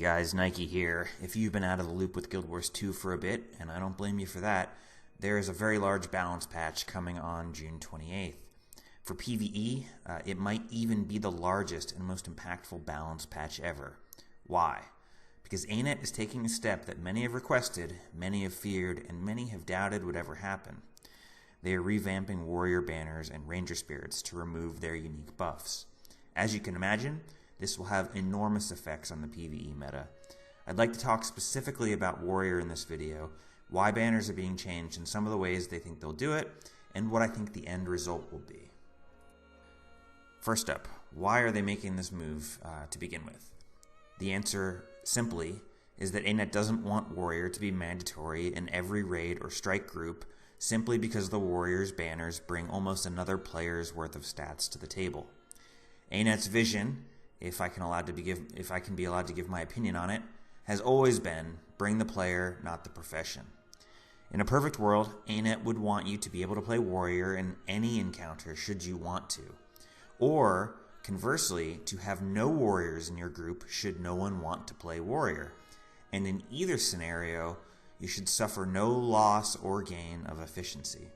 guys, Nike here. If you've been out of the loop with Guild Wars 2 for a bit, and I don't blame you for that, there is a very large balance patch coming on June 28th. For PvE, it might even be the largest and most impactful balance patch ever. Why? Because ANET is taking a step that many have requested, many have feared, and many have doubted would ever happen. They are revamping warrior banners and ranger spirits to remove their unique buffs. As you can imagine, this will have enormous effects on the PvE meta. I'd like to talk specifically about warrior in this video, why banners are being changed and some of the ways they think they'll do it, and what I think the end result will be. First up, why are they making this move to begin with? The answer, simply, is that ANET doesn't want warrior to be mandatory in every raid or strike group simply because the warrior's banners bring almost another player's worth of stats to the table. ANET's vision, if I can be allowed to give my opinion on it, has always been bring the player, not the profession. In a perfect world, ANET would want you to be able to play warrior in any encounter should you want to. Or, conversely, to have no warriors in your group should no one want to play warrior. And in either scenario, you should suffer no loss or gain of efficiency.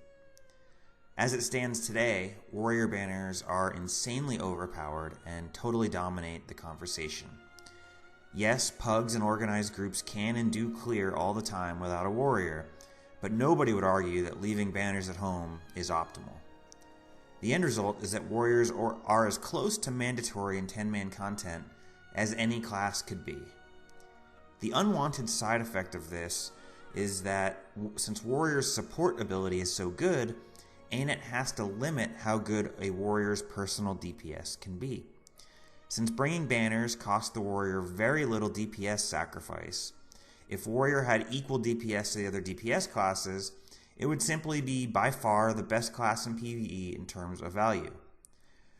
As it stands today, warrior banners are insanely overpowered and totally dominate the conversation. Yes, pugs and organized groups can and do clear all the time without a warrior, but nobody would argue that leaving banners at home is optimal. The end result is that warriors are as close to mandatory in 10-man content as any class could be. The unwanted side effect of this is that since warrior's support ability is so good, ANET has to limit how good a warrior's personal DPS can be. Since bringing banners costs the warrior very little DPS sacrifice, if warrior had equal DPS to the other DPS classes, it would simply be by far the best class in PvE in terms of value.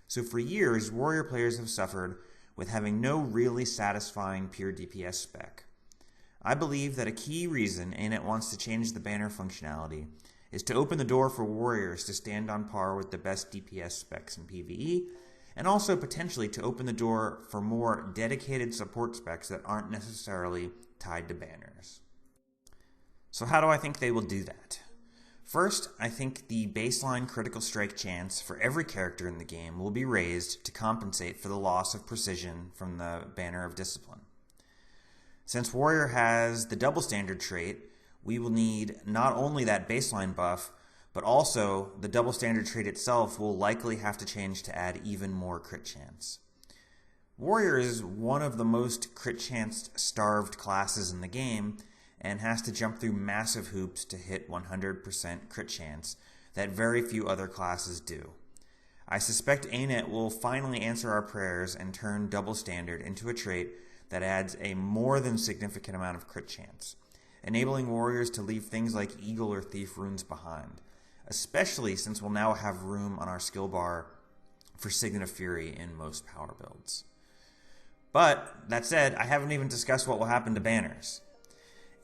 So for years, warrior players have suffered with having no really satisfying pure DPS spec. I believe that a key reason ANET wants to change the banner functionality is to open the door for warriors to stand on par with the best DPS specs in PvE, and also potentially to open the door for more dedicated support specs that aren't necessarily tied to banners. So how do I think they will do that? First, I think the baseline critical strike chance for every character in the game will be raised to compensate for the loss of precision from the Banner of Discipline. Since warrior has the double standard trait, we will need not only that baseline buff, but also the double standard trait itself will likely have to change to add even more crit chance. Warrior is one of the most crit chance starved classes in the game and has to jump through massive hoops to hit 100% crit chance that very few other classes do. I suspect ANET will finally answer our prayers and turn double standard into a trait that adds a more than significant amount of crit chance, enabling warriors to leave things like Eagle or Thief runes behind, especially since we'll now have room on our skill bar for Signet of Fury in most power builds. But, that said, I haven't even discussed what will happen to banners.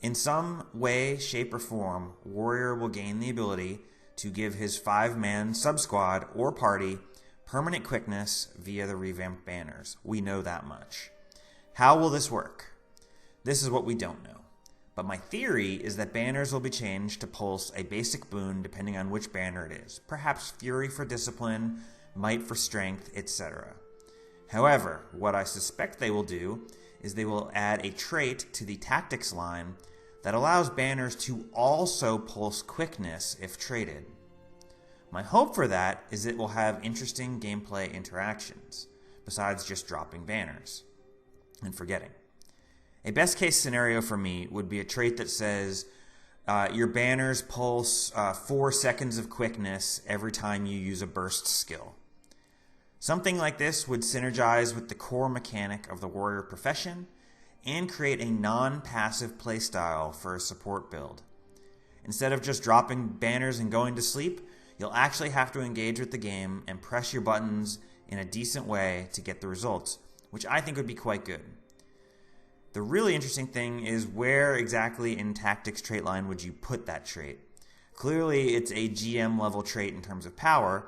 In some way, shape, or form, warrior will gain the ability to give his 5-man sub-squad or party permanent quickness via the revamped banners. We know that much. How will this work? This is what we don't know. But my theory is that banners will be changed to pulse a basic boon depending on which banner it is. Perhaps Fury for Discipline, Might for Strength, etc. However, what I suspect they will do is they will add a trait to the Tactics line that allows banners to also pulse quickness if traded. My hope for that is it will have interesting gameplay interactions, besides just dropping banners and forgetting. A best case scenario for me would be a trait that says your banners pulse 4 seconds of quickness every time you use a burst skill. Something like this would synergize with the core mechanic of the warrior profession and create a non-passive playstyle for a support build. Instead of just dropping banners and going to sleep, you'll actually have to engage with the game and press your buttons in a decent way to get the results, which I think would be quite good. The really interesting thing is where exactly in Tactics trait line would you put that trait? Clearly it's a GM level trait in terms of power,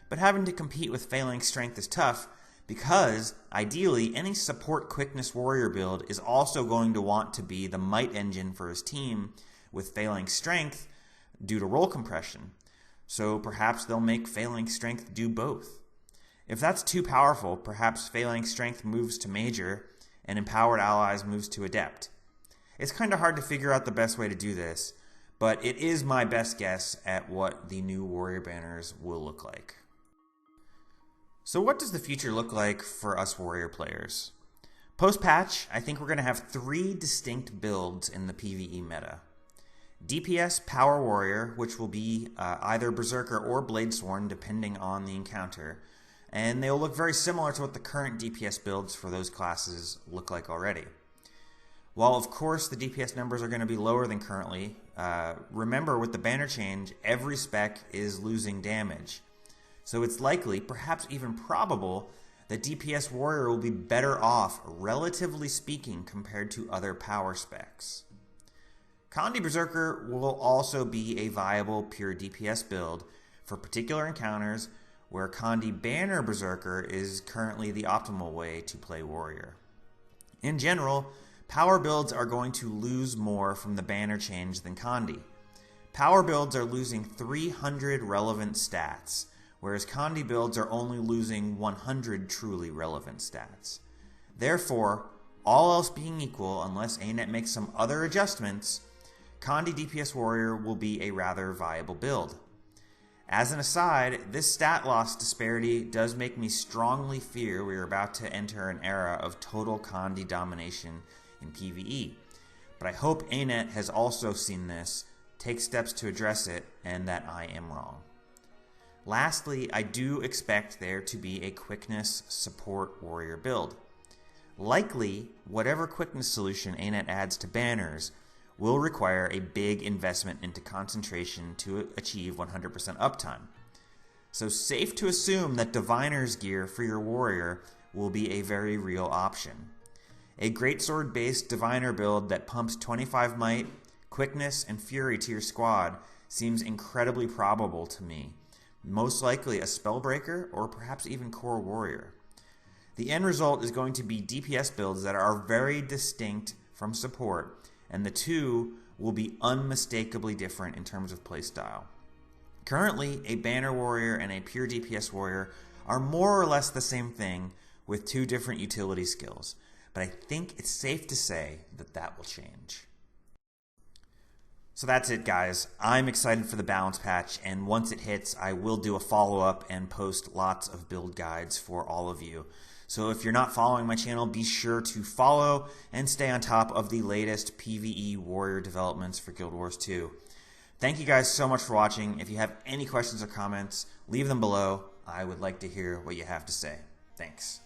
but having to compete with Phalanx strength is tough because ideally any support quickness warrior build is also going to want to be the might engine for his team with failing strength due to role compression. So perhaps they'll make failing strength do both. If that's too powerful, perhaps failing strength moves to major and empowered allies moves to adept. It's kind of hard to figure out the best way to do this, but it is my best guess at what the new warrior banners will look like. So what does the future look like for us warrior players? Post-patch, I think we're going to have 3 distinct builds in the PvE meta. DPS Power Warrior, which will be either Berserker or Bladesworn depending on the encounter, and they will look very similar to what the current DPS builds for those classes look like already. While of course the DPS numbers are going to be lower than currently, remember with the banner change, every spec is losing damage. So it's likely, perhaps even probable, that DPS Warrior will be better off, relatively speaking, compared to other power specs. Condi Berserker will also be a viable pure DPS build for particular encounters where Condi Banner Berserker is currently the optimal way to play Warrior. In general, power builds are going to lose more from the banner change than Condi. Power builds are losing 300 relevant stats, whereas Condi builds are only losing 100 truly relevant stats. Therefore, all else being equal, unless ANET makes some other adjustments, Condi DPS Warrior will be a rather viable build. As an aside, this stat loss disparity does make me strongly fear we are about to enter an era of total Condi domination in PvE. But I hope ANET has also seen this, take steps to address it, and that I am wrong. Lastly, I do expect there to be a quickness support warrior build. Likely, whatever quickness solution ANET adds to banners will require a big investment into concentration to achieve 100% uptime. So safe to assume that Diviner's gear for your warrior will be a very real option. A greatsword based Diviner build that pumps 25 might, quickness, and fury to your squad seems incredibly probable to me. Most likely a Spellbreaker or perhaps even Core Warrior. The end result is going to be DPS builds that are very distinct from support, and the two will be unmistakably different in terms of playstyle. Currently, a Banner Warrior and a pure DPS Warrior are more or less the same thing with 2 different utility skills, but I think it's safe to say that that will change. So that's it, guys. I'm excited for the balance patch, and once it hits, I will do a follow-up and post lots of build guides for all of you. So if you're not following my channel, be sure to follow and stay on top of the latest PvE Warrior developments for Guild Wars 2. Thank you guys so much for watching. If you have any questions or comments, leave them below. I would like to hear what you have to say. Thanks.